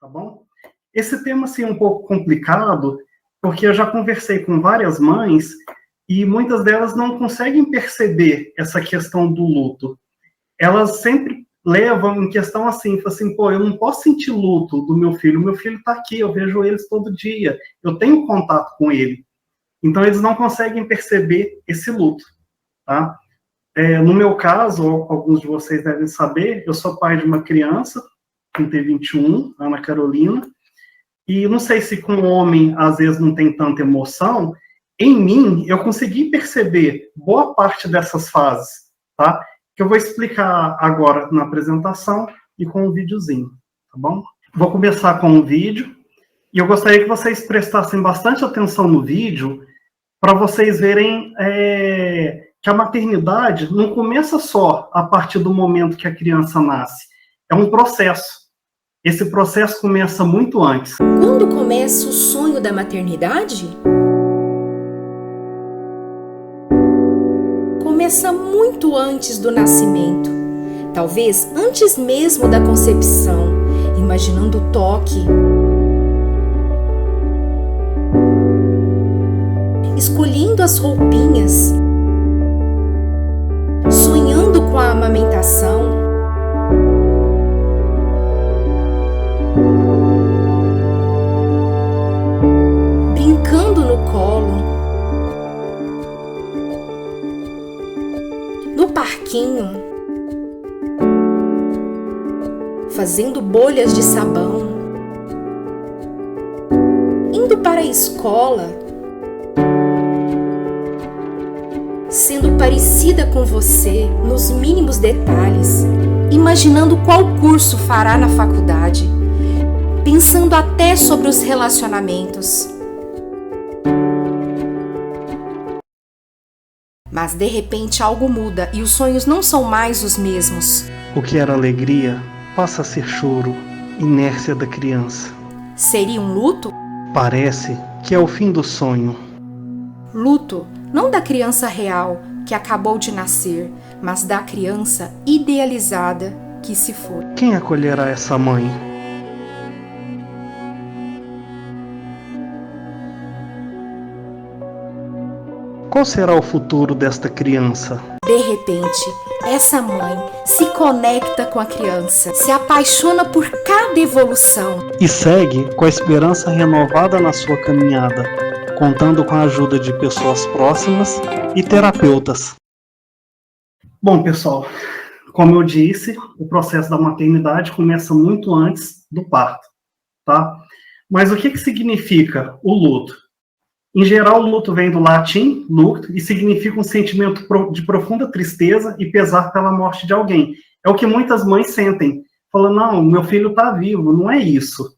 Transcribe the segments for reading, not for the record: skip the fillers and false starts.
tá bom? Esse tema, assim, é um pouco complicado, porque eu já conversei com várias mães e muitas delas não conseguem perceber essa questão do luto. Elas sempre levam em questão assim, pô, eu não posso sentir luto do meu filho está aqui, eu vejo eles todo dia, eu tenho contato com ele. Então, eles não conseguem perceber esse luto, tá? No meu caso, alguns de vocês devem saber, eu sou pai de uma criança, com T21, Ana Carolina, e não sei se com o homem, às vezes, não tem tanta emoção, em mim, eu consegui perceber boa parte dessas fases, tá? Que eu vou explicar agora na apresentação e com um videozinho, tá bom? Vou começar com um vídeo, e eu gostaria que vocês prestassem bastante atenção no vídeo, para vocês verem que a maternidade não começa só a partir do momento que a criança nasce. É um processo. Esse processo começa muito antes. Quando começa o sonho da maternidade? Começa muito antes do nascimento. Talvez antes mesmo da concepção, imaginando o toque, escolhendo as roupinhas, sonhando com a amamentação, brincando no colo, no parquinho, fazendo bolhas de sabão, indo para a escola, sendo parecida com você nos mínimos detalhes, imaginando qual curso fará na faculdade, pensando até sobre os relacionamentos. Mas de repente algo muda e os sonhos não são mais os mesmos. O que era alegria passa a ser choro, inércia da criança. Seria um luto? Parece que é o fim do sonho. Luto não da criança real que acabou de nascer, mas da criança idealizada que se foi. Quem acolherá essa mãe? Qual será o futuro desta criança? De repente, essa mãe se conecta com a criança, se apaixona por cada evolução e segue com a esperança renovada na sua caminhada, contando com a ajuda de pessoas próximas e terapeutas. Bom, pessoal, como eu disse, o processo da maternidade começa muito antes do parto, tá? Mas o que significa o luto? Em geral, o luto vem do latim, luto, e significa um sentimento de profunda tristeza e pesar pela morte de alguém. É o que muitas mães sentem, falando, não, meu filho está vivo, não é isso.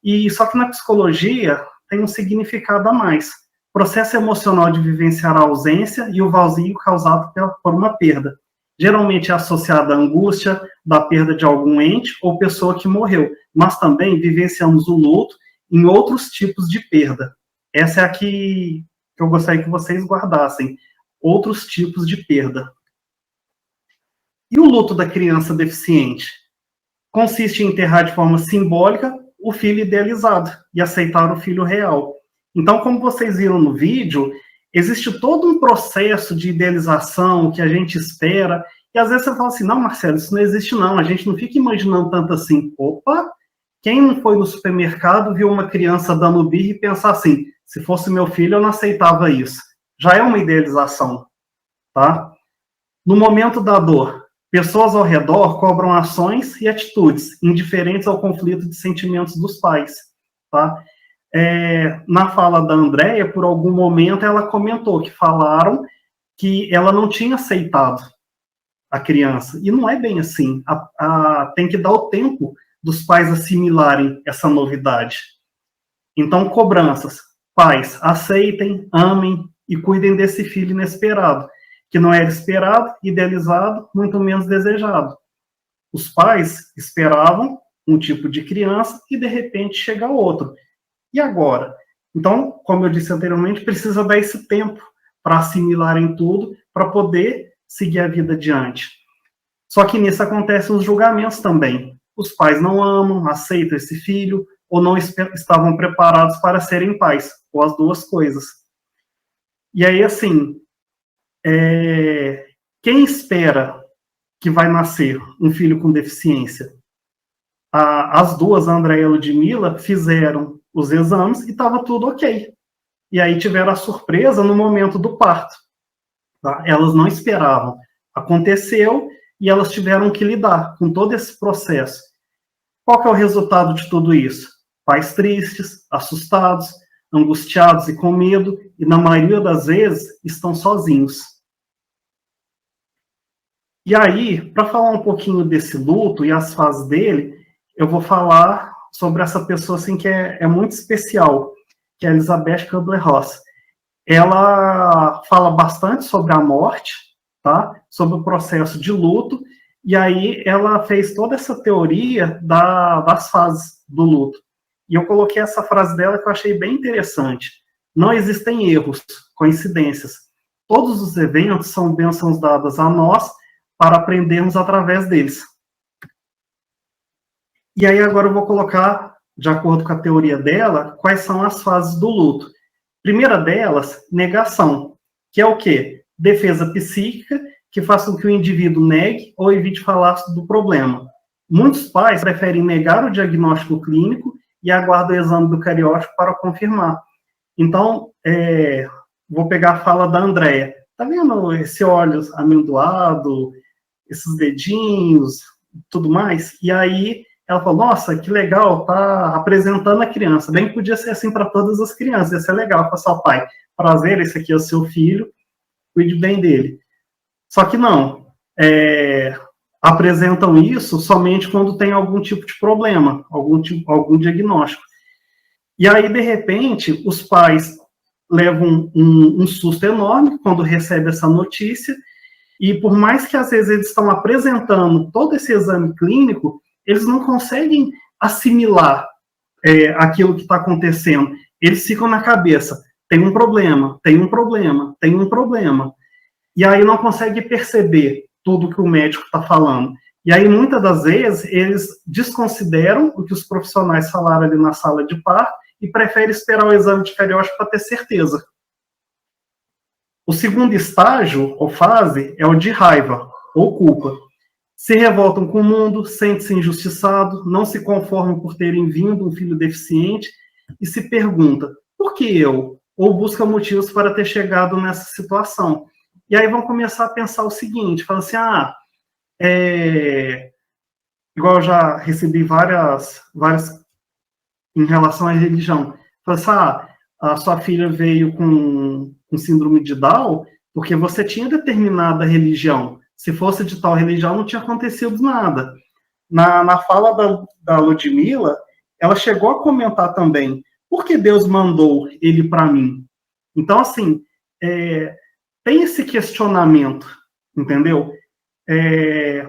E só que na psicologia tem um significado a mais. Processo emocional de vivenciar a ausência e o vazio causado por uma perda. Geralmente é associado à angústia da perda de algum ente ou pessoa que morreu, mas também vivenciamos o luto em outros tipos de perda. Essa é a que eu gostaria que vocês guardassem. Outros tipos de perda. E o luto da criança deficiente? Consiste em enterrar de forma simbólica o filho idealizado e aceitar o filho real. Então, como vocês viram no vídeo, existe todo um processo de idealização que a gente espera, e às vezes você fala assim, não, Marcelo, isso não existe não, a gente não fica imaginando tanto assim. Opa, quem não foi no supermercado, viu uma criança dando birra e pensar assim, se fosse meu filho, eu não aceitava isso. Já é uma idealização, tá? No momento da dor, pessoas ao redor cobram ações e atitudes indiferentes ao conflito de sentimentos dos pais, tá? Na fala da Andréia, por algum momento, ela comentou que falaram que ela não tinha aceitado a criança. E não é bem assim. Tem que dar o tempo dos pais assimilarem essa novidade. Então, cobranças. Pais, aceitem, amem e cuidem desse filho inesperado, que não era esperado, idealizado, muito menos desejado. Os pais esperavam um tipo de criança e, de repente, chega outro. E agora? Então, como eu disse anteriormente, precisa dar esse tempo para assimilarem tudo, para poder seguir a vida adiante. Só que nisso acontecem os julgamentos também. os pais não amam, aceitam esse filho, ou não estavam preparados para serem pais, ou as duas coisas. E aí, assim, quem espera que vai nascer um filho com deficiência? As duas, a Andréia e a Ludmila, fizeram os exames e estava tudo ok. E aí tiveram a surpresa no momento do parto. Tá? Elas não esperavam. Aconteceu e elas tiveram que lidar com todo esse processo. Qual que é o resultado de tudo isso? Pais tristes, assustados, angustiados e com medo, e na maioria das vezes estão sozinhos. E aí, para falar um pouquinho desse luto e as fases dele, eu vou falar sobre essa pessoa assim, que é muito especial, que é a Elizabeth Kubler-Ross. Ela fala bastante sobre a morte, tá? Sobre o processo de luto, e aí ela fez toda essa teoria das fases do luto. E eu coloquei essa frase dela que eu achei bem interessante. Não existem erros, coincidências. Todos os eventos são bênçãos dadas a nós para aprendermos através deles. E aí agora eu vou colocar, de acordo com a teoria dela, quais são as fases do luto. Primeira delas, negação, que é o quê? Defesa psíquica, que faz com que o indivíduo negue ou evite falar do problema. Muitos pais preferem negar o diagnóstico clínico e aguardam o exame do cariótipo para confirmar. Então, vou pegar a fala da Andréia. Tá vendo esse olho amendoado, esses dedinhos, tudo mais? E aí ela falou, nossa, que legal, tá apresentando a criança. Bem que podia ser assim para todas as crianças, ia ser legal. Falar, ó, pai, prazer, esse aqui é o seu filho, cuide bem dele. Só que não, apresentam isso somente quando tem algum tipo de problema, algum diagnóstico. E aí, de repente, os pais levam um susto enorme quando recebem essa notícia, e por mais que às vezes eles estão apresentando todo esse exame clínico, eles não conseguem assimilar aquilo que está acontecendo. Eles ficam na cabeça, tem um problema, tem um problema, tem um problema. E aí não conseguem perceber tudo que o médico está falando. E aí, muitas das vezes, eles desconsideram o que os profissionais falaram ali na sala de parto e preferem esperar o exame de cariótipo para ter certeza. O segundo estágio, ou fase, é o de raiva, ou culpa. Se revoltam com o mundo, sentem-se injustiçados, não se conformam por terem vindo um filho deficiente e se perguntam, por que eu? Ou buscam motivos para ter chegado nessa situação. E aí vão começar a pensar o seguinte, falam assim, igual eu já recebi várias em relação à religião. Falam assim, a sua filha veio com síndrome de Down porque você tinha determinada religião. Se fosse de tal religião, não tinha acontecido nada. Na fala da Ludmila, ela chegou a comentar também, por que Deus mandou ele para mim? Então, assim, tem esse questionamento, entendeu? É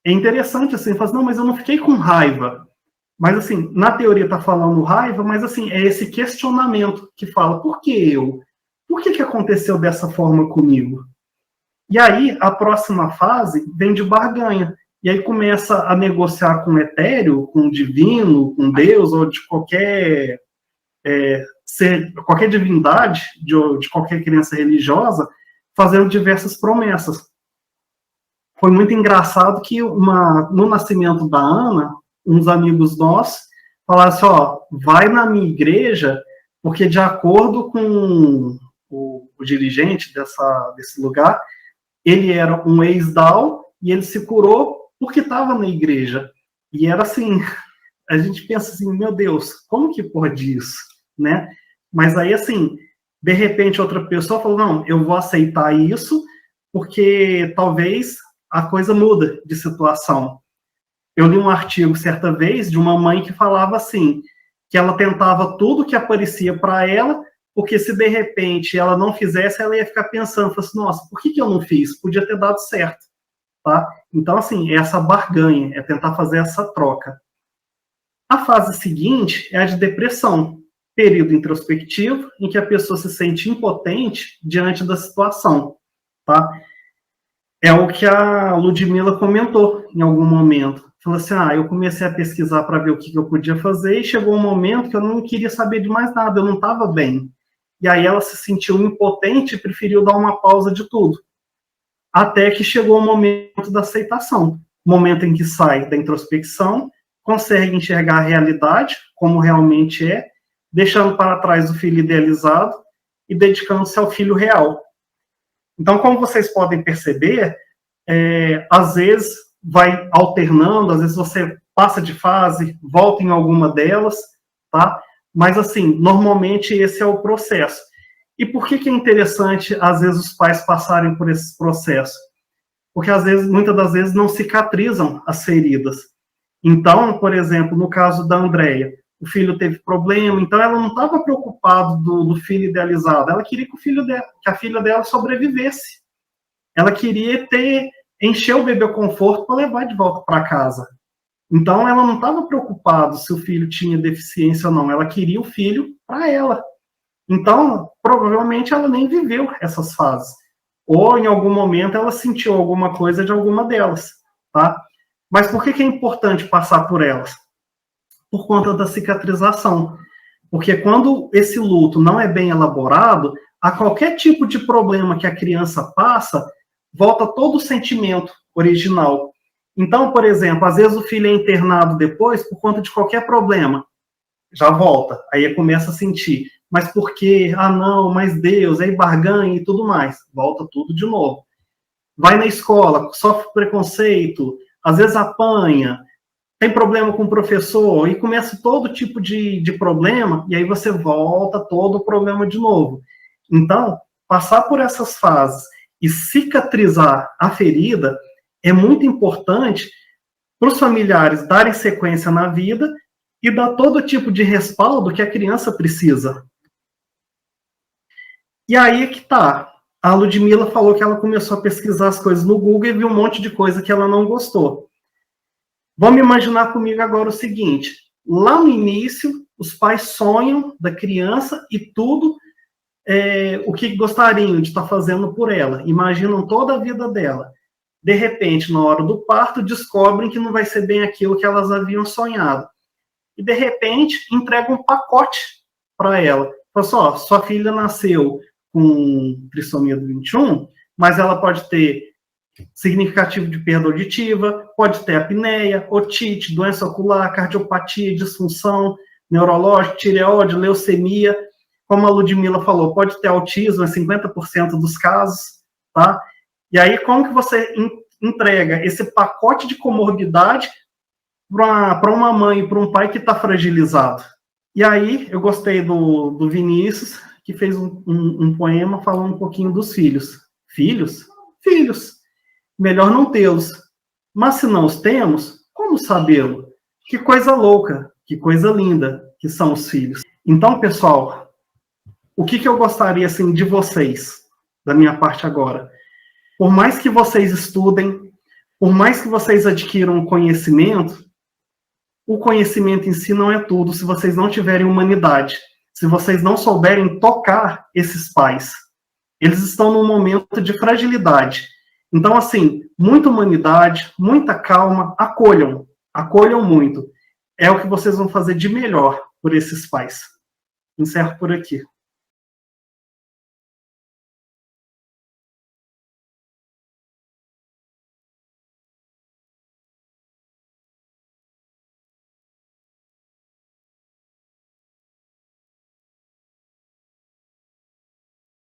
interessante, assim, falar assim, não, mas eu não fiquei com raiva. Mas, assim, na teoria está falando raiva, mas, assim, é esse questionamento que fala, por que eu? Por que aconteceu dessa forma comigo? E aí, a próxima fase vem de barganha. E aí começa a negociar com o etéreo, com o divino, com Deus, ou de qualquer qualquer divindade, de qualquer crença religiosa, fazendo diversas promessas. Foi muito engraçado que no nascimento da Ana, uns amigos nossos falaram assim, vai na minha igreja, porque de acordo com o dirigente desse lugar, ele era um ex-Down e ele se curou porque estava na igreja. E era assim, a gente pensa assim, meu Deus, como que pode isso, né? Mas aí, assim, de repente outra pessoa falou, não, eu vou aceitar isso, porque talvez a coisa muda de situação. Eu li um artigo certa vez de uma mãe que falava assim, que ela tentava tudo que aparecia para ela, porque se de repente ela não fizesse, ela ia ficar pensando, assim, nossa, por que eu não fiz? Podia ter dado certo, tá? Então, assim, é essa barganha, é tentar fazer essa troca. A fase seguinte é a de depressão, período introspectivo, em que a pessoa se sente impotente diante da situação, tá? É o que a Ludmila comentou em algum momento. falou assim, eu comecei a pesquisar para ver o que eu podia fazer, e chegou um momento que eu não queria saber de mais nada, eu não estava bem. E aí ela se sentiu impotente e preferiu dar uma pausa de tudo. Até que chegou o momento da aceitação, momento em que sai da introspecção, consegue enxergar a realidade como realmente é, deixando para trás o filho idealizado e dedicando-se ao filho real. Então, como vocês podem perceber, às vezes vai alternando, às vezes você passa de fase, volta em alguma delas, tá? Mas, assim, normalmente esse é o processo. E por que é interessante, às vezes, os pais passarem por esse processo? Porque, às vezes, muitas das vezes, não cicatrizam as feridas. Então, por exemplo, no caso da Andréia, o filho teve problema, então ela não estava preocupada do filho idealizado, ela queria que a filha dela sobrevivesse. Ela queria encher o bebê conforto para levar de volta para casa. Então, ela não estava preocupada se o filho tinha deficiência ou não, ela queria o filho para ela. Então, provavelmente ela nem viveu essas fases. Ou, em algum momento, ela sentiu alguma coisa de alguma delas, tá? Mas por que é importante passar por elas? Por conta da cicatrização. Porque quando esse luto não é bem elaborado, a qualquer tipo de problema que a criança passa, volta todo o sentimento original. Então, por exemplo, às vezes o filho é internado depois por conta de qualquer problema. Já volta, aí começa a sentir. Mas por quê? Não, mas Deus, aí barganha e tudo mais. Volta tudo de novo. Vai na escola, sofre preconceito, às vezes apanha, tem problema com o professor, e começa todo tipo de problema, e aí você volta todo o problema de novo. Então, passar por essas fases e cicatrizar a ferida é muito importante para os familiares darem sequência na vida e dar todo tipo de respaldo que a criança precisa. E aí que tá. A Ludmila falou que ela começou a pesquisar as coisas no Google e viu um monte de coisa que ela não gostou. Vamos imaginar comigo agora o seguinte, lá no início, os pais sonham da criança e tudo o que gostariam de estar fazendo por ela, imaginam toda a vida dela. De repente, na hora do parto, descobrem que não vai ser bem aquilo que elas haviam sonhado. E, de repente, entregam um pacote para ela. Fala assim, sua filha nasceu com trissomia do 21, mas ela pode ter significativo de perda auditiva, pode ter apneia, otite, doença ocular, cardiopatia, disfunção neurológica, tireoide, leucemia. Como a Ludmila falou, pode ter autismo em 50% dos casos, tá? E aí, como que você entrega esse pacote de comorbidade para uma mãe e para um pai que está fragilizado? E aí, eu gostei do Vinícius, que fez um poema falando um pouquinho dos filhos. Filhos? Filhos. Melhor não tê-los. Mas se não os temos, como sabê-lo? Que coisa louca, que coisa linda que são os filhos. Então, pessoal, o que eu gostaria, assim, de vocês, da minha parte agora? Por mais que vocês estudem, por mais que vocês adquiram conhecimento, o conhecimento em si não é tudo se vocês não tiverem humanidade, se vocês não souberem tocar esses pais. Eles estão num momento de fragilidade. Então, assim, muita humanidade, muita calma, acolham muito. É o que vocês vão fazer de melhor por esses pais. Encerro por aqui.